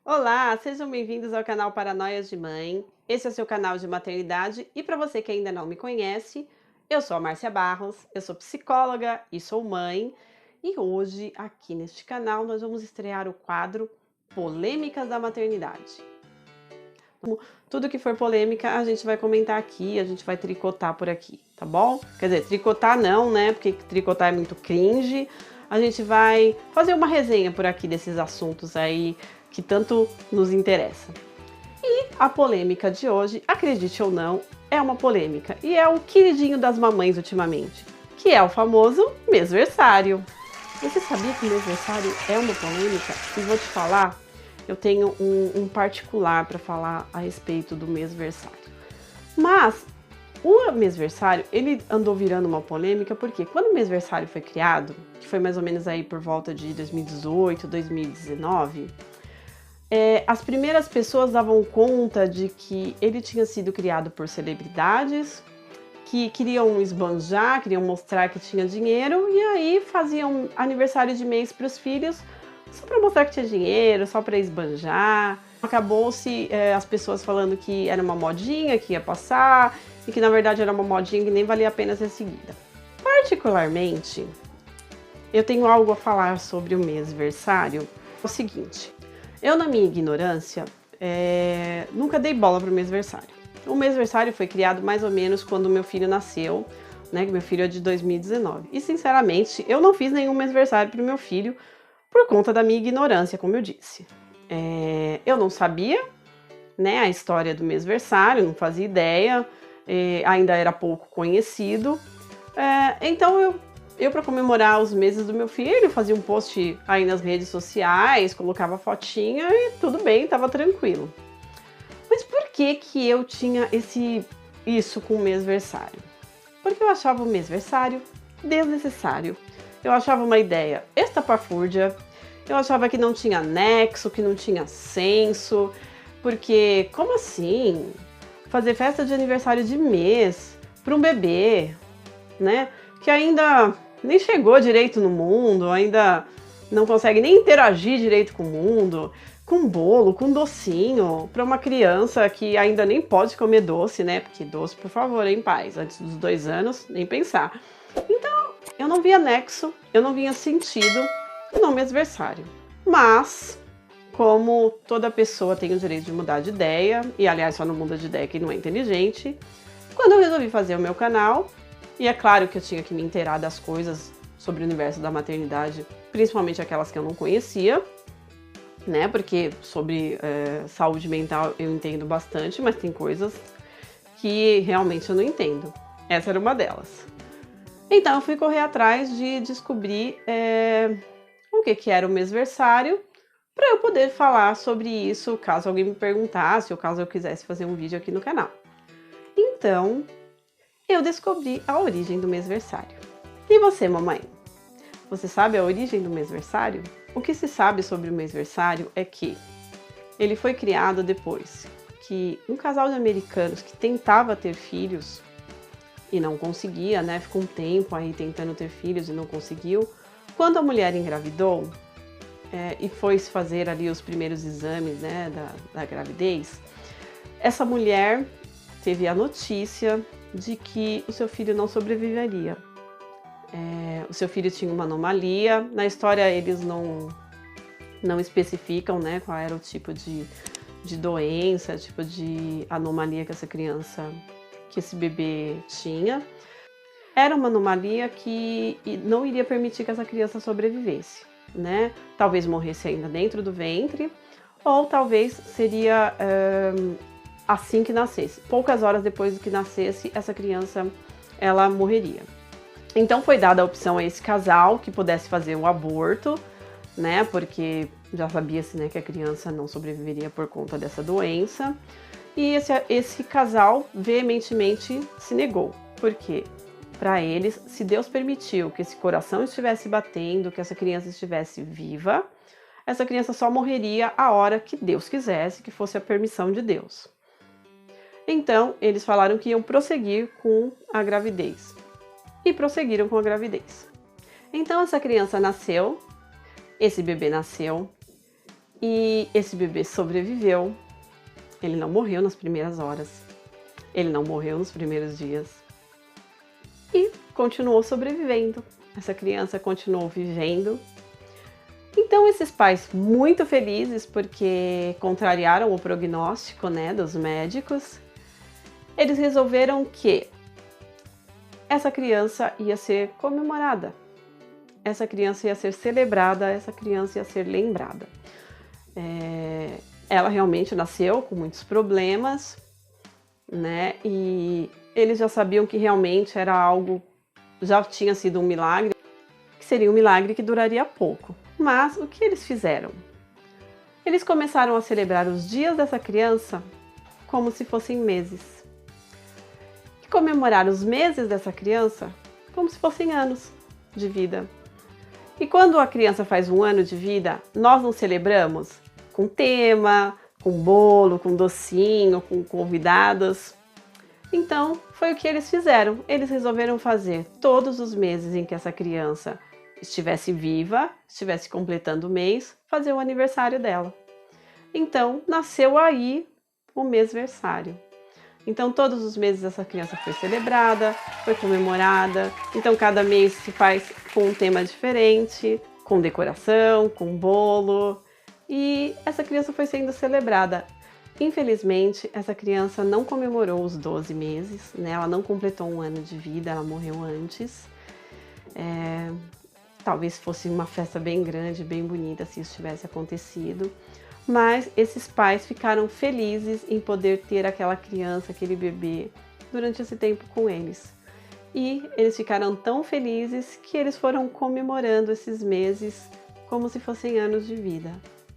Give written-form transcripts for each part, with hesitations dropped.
Olá, sejam bem-vindos ao canal Paranoias de Mãe. Esse é o seu canal de maternidade e para você que ainda não me conhece, eu sou a Márcia Barros, eu sou psicóloga e sou mãe. E hoje, aqui neste canal, nós vamos estrear o quadro Polêmicas da Maternidade. Tudo que for polêmica, a gente vai comentar aqui, a gente vai tricotar por aqui, tá bom? Quer dizer, tricotar não, né? Porque tricotar é muito cringe. A gente vai fazer uma resenha por aqui desses assuntos aí que tanto nos interessam. E a polêmica de hoje, acredite ou não, é uma polêmica e é o queridinho das mamães ultimamente, que é o famoso mêsversário. Você sabia que o mêsversário é uma polêmica? E vou te falar, eu tenho um particular para falar a respeito do mêsversário. Mas o mêsversário, ele andou virando uma polêmica porque quando o mêsversário foi criado, que foi mais ou menos aí por volta de 2018, 2019, as primeiras pessoas davam conta de que ele tinha sido criado por celebridades que queriam esbanjar, queriam mostrar que tinha dinheiro e aí faziam aniversário de mês para os filhos só para mostrar que tinha dinheiro, só para esbanjar. Acabou-se as pessoas falando que era uma modinha que ia passar e que na verdade era uma modinha que nem valia a pena ser seguida. Particularmente, eu tenho algo a falar sobre o mêsversário. É o seguinte, eu na minha ignorância nunca dei bola para o mêsversário. O mêsversário foi criado mais ou menos quando meu filho nasceu, né? Que meu filho é de 2019. E sinceramente, eu não fiz nenhum mêsversário para o meu filho por conta da minha ignorância, como eu disse. Eu não sabia, né, a história do mêsversário, não fazia ideia, ainda era pouco conhecido. Então eu para comemorar os meses do meu filho, fazia um post aí nas redes sociais, colocava fotinha e tudo bem, estava tranquilo. Mas por que que eu tinha isso com o mêsversário? Porque eu achava o mêsversário desnecessário. Eu achava uma ideia estapafúrdia, eu achava que não tinha nexo, que não tinha senso, porque como assim fazer festa de aniversário de mês para um bebê, né? Que ainda nem chegou direito no mundo, ainda não consegue nem interagir direito com o mundo, com bolo, com docinho, para uma criança que ainda nem pode comer doce, né? Porque doce, por favor, hein, pais? Antes dos 2 anos, nem pensar. Então, eu não via nexo, eu não via sentido no mêsversário. Mas, como toda pessoa tem o direito de mudar de ideia, e aliás só não muda de ideia quem não é inteligente, quando eu resolvi fazer o meu canal, e é claro que eu tinha que me inteirar das coisas sobre o universo da maternidade, principalmente aquelas que eu não conhecia, né? Porque sobre saúde mental eu entendo bastante, mas tem coisas que realmente eu não entendo. Essa era uma delas. Então eu fui correr atrás de descobrir o que era o mêsversário para eu poder falar sobre isso caso alguém me perguntasse ou caso eu quisesse fazer um vídeo aqui no canal. Então eu descobri a origem do mêsversário. E você, mamãe? Você sabe a origem do mêsversário? O que se sabe sobre o mêsversário é que ele foi criado depois que um casal de americanos que tentava ter filhos e não conseguia, né? Ficou um tempo aí tentando ter filhos e não conseguiu. Quando a mulher engravidou e foi se fazer ali os primeiros exames, né, da gravidez, essa mulher teve a notícia de que o seu filho não sobreviveria. O seu filho tinha uma anomalia. Na história eles não especificam, né, qual era o tipo de doença, tipo de anomalia que que esse bebê tinha. Era uma anomalia que não iria permitir que essa criança sobrevivesse, né? Talvez morresse ainda dentro do ventre, ou talvez seria assim que nascesse. Poucas horas depois que nascesse, essa criança ela morreria. Então foi dada a opção a esse casal que pudesse fazer o aborto, né? Porque já sabia-se, né, que a criança não sobreviveria por conta dessa doença. E esse casal veementemente se negou. Por quê? Para eles, se Deus permitiu que esse coração estivesse batendo, que essa criança estivesse viva, essa criança só morreria a hora que Deus quisesse, que fosse a permissão de Deus. Então, eles falaram que iam prosseguir com a gravidez. E prosseguiram com a gravidez. Então, essa criança nasceu, esse bebê nasceu, E esse bebê sobreviveu. Ele não morreu nas primeiras horas. Ele não morreu nos primeiros dias. E continuou sobrevivendo. Essa criança continuou vivendo. Então esses pais muito felizes porque contrariaram o prognóstico, né, dos médicos, eles resolveram que essa criança ia ser comemorada, essa criança ia ser celebrada, essa criança ia ser lembrada. Ela realmente nasceu com muitos problemas, né, e eles já sabiam que realmente era algo, já tinha sido um milagre, que seria um milagre que duraria pouco. Mas o que eles fizeram? Eles começaram a celebrar os dias dessa criança como se fossem meses. E comemorar os meses dessa criança como se fossem anos de vida. E quando a criança faz 1 ano de vida, nós não celebramos com tema, com bolo, com docinho, com convidados. Então, foi o que eles fizeram. Eles resolveram fazer todos os meses em que essa criança estivesse viva, estivesse completando o mês, fazer o aniversário dela. Então, nasceu aí o mêsversário. Então, todos os meses essa criança foi celebrada, foi comemorada. Então, cada mês se faz com um tema diferente, com decoração, com bolo. E essa criança foi sendo celebrada. Infelizmente, essa criança não comemorou os 12 meses, né? Ela não completou 1 ano de vida, ela morreu antes. Talvez fosse uma festa bem grande, bem bonita se isso tivesse acontecido. Mas esses pais ficaram felizes em poder ter aquela criança, aquele bebê, durante esse tempo com eles. E eles ficaram tão felizes que eles foram comemorando esses meses como se fossem anos de vida.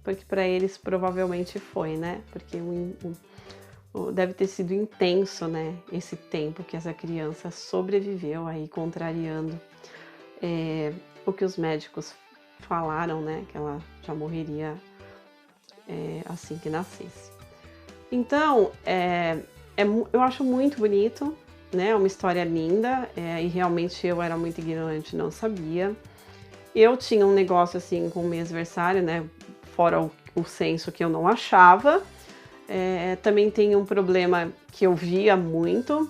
Porque para eles provavelmente foi, né? Porque deve ter sido intenso, né? Esse tempo que essa criança sobreviveu aí, contrariando o que os médicos falaram, né? Que ela já morreria assim que nascesse. Então, eu acho muito bonito, né? É uma história linda e realmente eu era muito ignorante, não sabia. Eu tinha um negócio assim com o mêsversário, né? Fora o censo que eu não achava. Também tem um problema que eu via muito,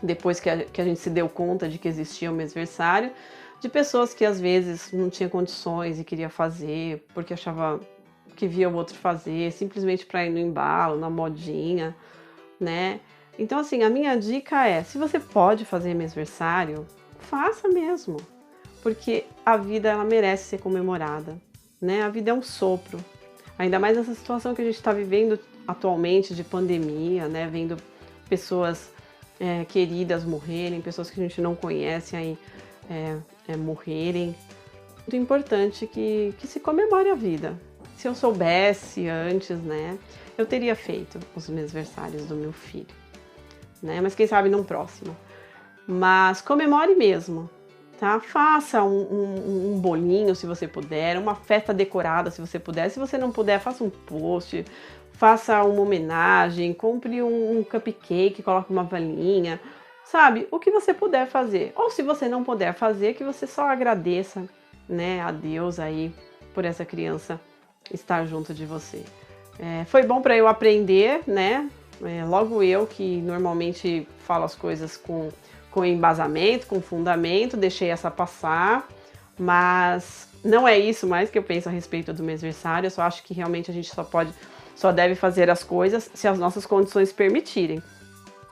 depois que a gente se deu conta de que existia o mêsversário, de pessoas que às vezes não tinha condições e queria fazer, porque achava que via o outro fazer, simplesmente para ir no embalo, na modinha, né? Então, assim, a minha dica é, se você pode fazer mêsversário, faça mesmo, porque a vida, ela merece ser comemorada, né? A vida é um sopro, ainda mais nessa situação que a gente está vivendo atualmente de pandemia, né? Vendo pessoas queridas morrerem, pessoas que a gente não conhece aí morrerem. Muito importante que se comemore a vida. Se eu soubesse antes, né, eu teria feito os mêsversários do meu filho, né? Mas quem sabe num próximo. Mas comemore mesmo, tá? Faça um bolinho se você puder, uma festa decorada se você puder. Se você não puder, faça um post, faça uma homenagem, compre um cupcake, coloque uma valinha, sabe? O que você puder fazer. Ou se você não puder fazer, que você só agradeça, né, a Deus aí por essa criança estar junto de você. Foi bom para eu aprender, né? Logo eu que normalmente falo as coisas com embasamento, com fundamento, deixei essa passar, mas não é isso mais que eu penso a respeito do mêsversário. Eu só acho que realmente a gente só deve fazer as coisas se as nossas condições permitirem,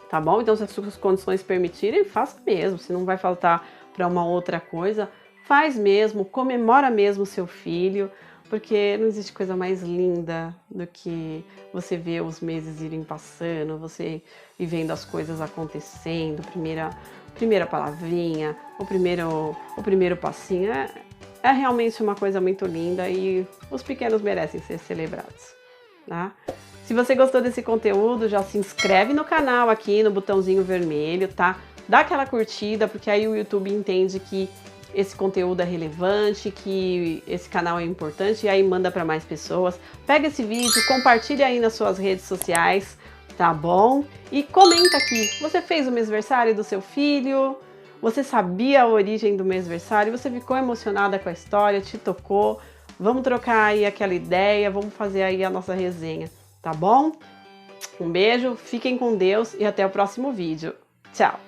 tá bom? Então, se as suas condições permitirem, faça mesmo. Se não vai faltar para uma outra coisa, faz mesmo, comemora mesmo o seu filho, porque não existe coisa mais linda do que você ver os meses irem passando, você ir vendo as coisas acontecendo, primeira palavrinha, o primeiro passinho. É realmente uma coisa muito linda e os pequenos merecem ser celebrados, tá? Se você gostou desse conteúdo, já se inscreve no canal aqui no botãozinho vermelho, tá? Dá aquela curtida, porque aí o YouTube entende que esse conteúdo é relevante, que esse canal é importante e aí manda para mais pessoas. Pega esse vídeo, compartilha aí nas suas redes sociais, tá bom? E comenta aqui, você fez o mêsversário do seu filho? Você sabia a origem do mêsversário? Você ficou emocionada com a história? Te tocou? Vamos trocar aí aquela ideia, vamos fazer aí a nossa resenha, tá bom? Um beijo, fiquem com Deus e até o próximo vídeo. Tchau!